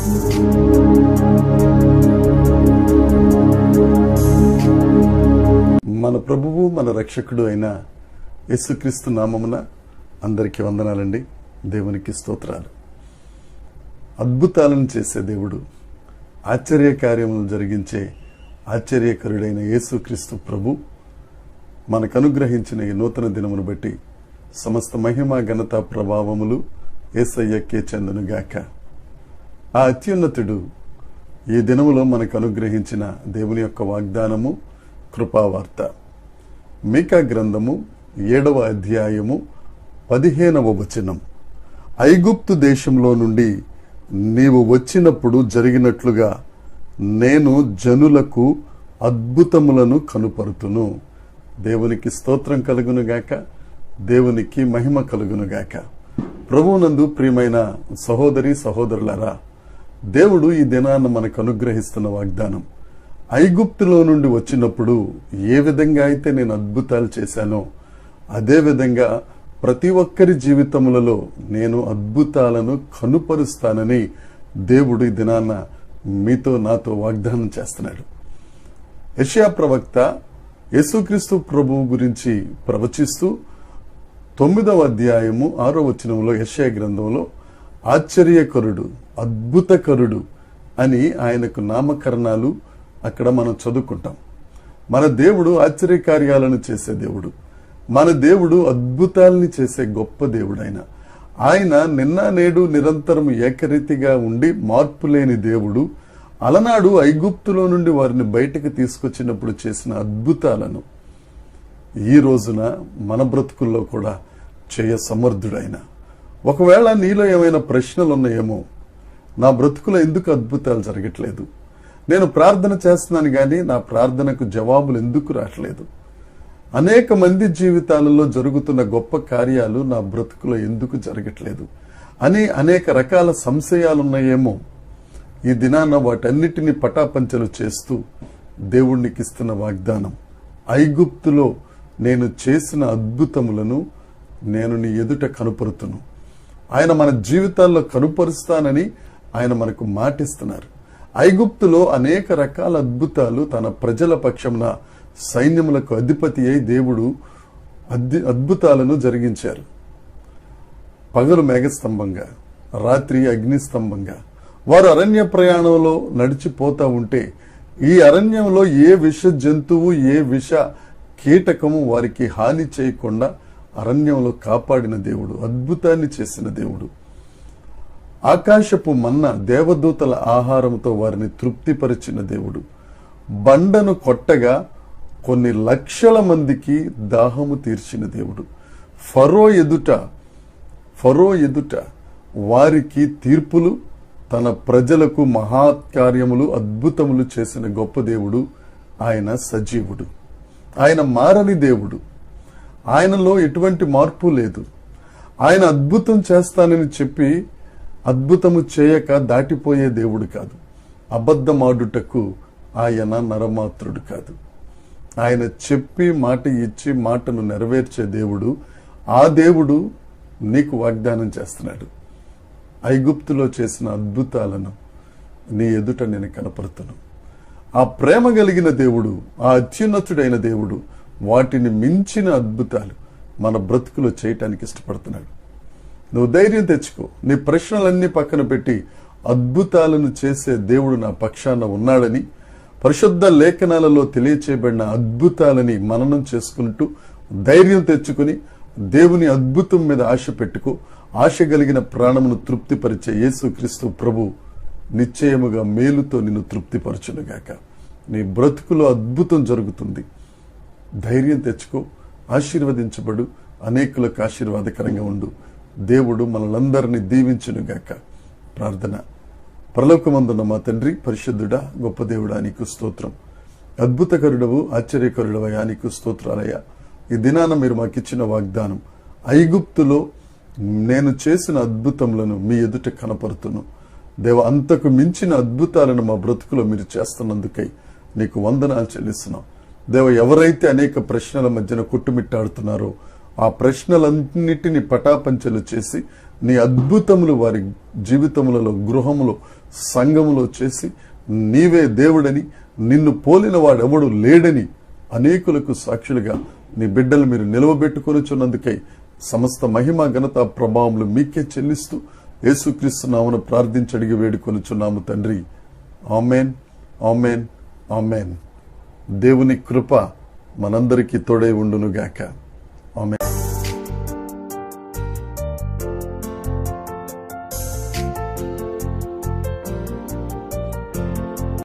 మన ప్రభువు మన రక్షకుడు అయిన యేసుక్రీస్తు నామమున అందరికీ వందనాలండి. దేవునికి స్తోత్రాలు. అద్భుతాలను చేసే దేవుడు, ఆశ్చర్య కార్యములను జరిగించే ఆశ్చర్యకరుడైన యేసుక్రీస్తు ప్రభు మనకు అనుగ్రహించిన ఈ నూతన దినమును బట్టి సమస్త మహిమ ఘనత ప్రభావములు యేసయ్యకే చెందునుగాక. ఆ అత్యున్నతుడు ఈ దినములో మనకు అనుగ్రహించిన దేవుని యొక్క వాగ్దానము కృపావార్త. మీకా గ్రంథము 7వ అధ్యాయము 15వ వచనం. ఐగుప్తు దేశంలో నుండి నీవు వచ్చినప్పుడు జరిగినట్లుగా నేను జనులకు అద్భుతములను కనుపరుతును. దేవునికి స్తోత్రం కలుగునుగాక, దేవునికి మహిమ కలుగునుగాక. ప్రభువునందు ప్రియమైన సహోదరి సహోదరులారా, దేవుడు ఈ దినాన్ని మనకు అనుగ్రహిస్తున్న వాగ్దానం, ఐగుప్తులో నుండి వచ్చినప్పుడు ఏ విధంగా అయితే నేను అద్భుతాలు చేశానో అదే విధంగా ప్రతి ఒక్కరి జీవితములలో నేను అద్భుతాలను కనుపరుస్తానని దేవుడు ఈ దినాన్న మీతో నాతో వాగ్దానం చేస్తున్నాడు. యెషయా ప్రవక్త యేసుక్రీస్తు ప్రభువు గురించి ప్రవచిస్తూ 9వ అధ్యాయము 6వ వచనంలో యెషయా గ్రంథంలో ఆశ్చర్యకరుడు, అద్భుతకరుడు అని ఆయనకు నామకరణాలు అక్కడ మనం చదువుకుంటాం. మన దేవుడు ఆశ్చర్యకార్యాలను చేసే దేవుడు, మన దేవుడు అద్భుతాలని చేసే గొప్ప దేవుడు. ఆయన నిన్న నేడు నిరంతరం ఏకరీతిగా ఉండి మార్పు లేని దేవుడు. అలనాడు ఐగుప్తులో నుండి వారిని బయటకు తీసుకొచ్చినప్పుడు చేసిన అద్భుతాలను ఈ రోజున మన బ్రతుకుల్లో కూడా చేయ సమర్థుడైన. ఒకవేళ నీలో ఏమైనా ప్రశ్నలు ఉన్నాయేమో, నా బ్రతుకులో ఎందుకు అద్భుతాలు జరగట్లేదు, నేను ప్రార్థన చేస్తున్నాను కానీ నా ప్రార్థనకు జవాబులు ఎందుకు రావట్లేదు, అనేక మంది జీవితాలలో జరుగుతున్న గొప్ప కార్యాలు నా బ్రతుకులో ఎందుకు జరగట్లేదు అని అనేక రకాల సంశయాలున్నాయేమో, ఈ దినాన వాటన్నిటినీ పటాపంచలు చేస్తూ దేవునికి ఇస్తున్న వాగ్దానం, ఐగుప్తులో నేను చేసిన అద్భుతములను నేను నీ ఎదుట కనుపరుతును. ఆయన మన జీవితాల్లో కనుపరుస్తానని ఆయన మనకు మాటిస్తున్నారు. ఐగుప్తులో అనేక రకాల అద్భుతాలు తన ప్రజల పక్షమున సైన్యములకు అధిపతి అయి దేవుడు అద్భుతాలను జరిగించారు. పగలు మేఘస్తంభంగా, రాత్రి అగ్నిస్తంభంగా వారు అరణ్య ప్రయాణంలో నడిచిపోతా ఉంటే ఈ అరణ్యంలో ఏ విష జంతువు, ఏ విష కీటకము వారికి హాని చేయకుండా అరణ్యంలో కాపాడిన దేవుడు, అద్భుతాన్ని చేసిన దేవుడు. ఆకాశపు మన్న దేవదూతల ఆహారంతో వారిని తృప్తిపరిచిన దేవుడు. బండను కొట్టగా కొన్ని లక్షల మందికి దాహము తీర్చిన దేవుడు. ఫరో ఎదుట వారికి తీర్పులు, తన ప్రజలకు మహాకార్యములు, అద్భుతములు చేసిన గొప్ప దేవుడు. ఆయన సజీవుడు, ఆయన మారని దేవుడు, ఆయనలో ఎటువంటి మార్పు లేదు. ఆయన అద్భుతం చేస్తానని చెప్పి అద్భుతము చేయక దాటిపోయే దేవుడు కాదు. అబద్ధమాడుటకు ఆయన నరమాత్రుడు కాదు. ఆయన చెప్పి మాట ఇచ్చి మాటను నెరవేర్చే దేవుడు. ఆ దేవుడు నీకు వాగ్దానం చేస్తున్నాడు, ఐగుప్తులో చేసిన అద్భుతాలను నీ ఎదుట నేను కనపరుతును. ఆ ప్రేమ కలిగిన దేవుడు, ఆ అత్యున్నతుడైన దేవుడు వాటిని మించిన అద్భుతాలు మన బ్రతుకులో చేయటానికి ఇష్టపడుతున్నాడు. నువ్వు ధైర్యం తెచ్చుకో. నీ ప్రశ్నలన్నీ పక్కన పెట్టి అద్భుతాలను చేసే దేవుడు నా పక్షాన ఉన్నాడని పరిశుద్ధ లేఖనాలలో తెలియచేయబడిన అద్భుతాలని మననం చేసుకుంటూ ధైర్యం తెచ్చుకుని దేవుని అద్భుతం మీద ఆశ పెట్టుకో. ఆశ కలిగిన ప్రాణమును తృప్తిపరిచే యేసుక్రీస్తు ప్రభు నిశ్చయముగా మేలుతో నిన్ను తృప్తిపరచునుగాక. నీ బ్రతుకులో అద్భుతం జరుగుతుంది. ధైర్యం తెచ్చుకో, ఆశీర్వదించబడు, అనేకులకు ఆశీర్వాదకరంగా ఉండు. దేవుడు మనలందరినీ దీవించునుగాక. ప్రార్థన. పరలోకమందున్న మా తండ్రి, పరిశుద్ధుడా, గొప్ప దేవుడా, నీకు స్తోత్రం. అద్భుతకరుడవు, ఆశ్చర్యకరుడవయ్యా, నీకు స్తోత్రాలయ్యా. ఈ దినాన మీరు మాకిచ్చిన వాగ్దానం, ఐగుప్తులో నేను చేసిన అద్భుతములను మీ ఎదుట కనపరుతును. దేవ, అంతకు మించిన అద్భుతాలను మా బ్రతుకులో మీరు చేస్తున్నందుకై నీకు వందనాలు చెల్లిస్తున్నాం. దేవ, ఎవరైతే అనేక ప్రశ్నల మధ్యన కొట్టుమిట్టాడుతున్నారో ఆ ప్రశ్నలన్నిటినీ పటాపంచలు చేసి నీ అద్భుతములు వారి జీవితములలో, గృహములో, సంఘములో చేసి నీవే దేవుడని, నిన్ను పోలిన వాడెవడు లేడని అనేకులకు సాక్షులుగా నీ బిడ్డలు మీరు నిలవబెట్టుకొనుచున్నందుకై సమస్త మహిమ ఘనత ప్రభావములు మీకే చెల్లిస్తూ యేసుక్రీస్తు నామమున ప్రార్థించి అడిగి వేడుకొనుచున్నాము తండ్రి. ఆమేన్, ఆమేన్, ఆమేన్. దేవుని కృప మనందరికీ తోడై ఉండునుగాక. ఆమేన్.